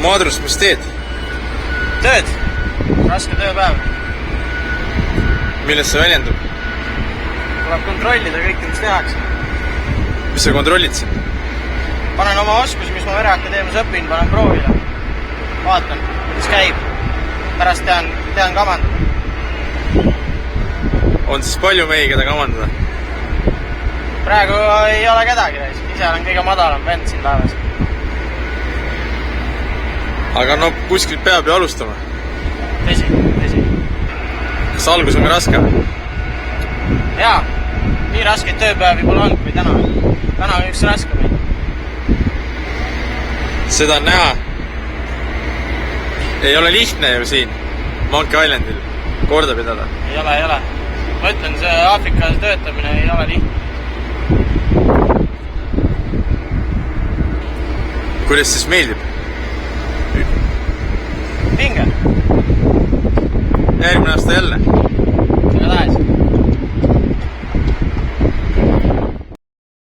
Maadrus, mis teed? Tööd. Raske tööpäev. Millest see väljendub? Tuleb kontrollida kõike, mis tehakse. Mis sa kontrollid siin? Panen oma oskusi, mis ma Vereakadeemias õpin, panen proovile. Vaatan, kuidas käib. Pärast tean kamandada. On siis palju mehi, keda kamandada? Praegu ei ole kedagi. Ise olen kõige madalam vend siin laevas. Aga no kuskilt peab ju alustama. Tõsi. Kas algus on ka raske? Jaa, nii raskeid tööpäevi pole olnud kui täna. Täna on üks raskemaid. Seda on näha. Ei ole lihtne ju siin Monkey Islandil korda pidada. Ei ole. Ma ütlen, see Aafrikas töötamine ei ole lihtne. Kuidas siis meeldib? Pinge. Järgmine aasta jälle. Ega tahes.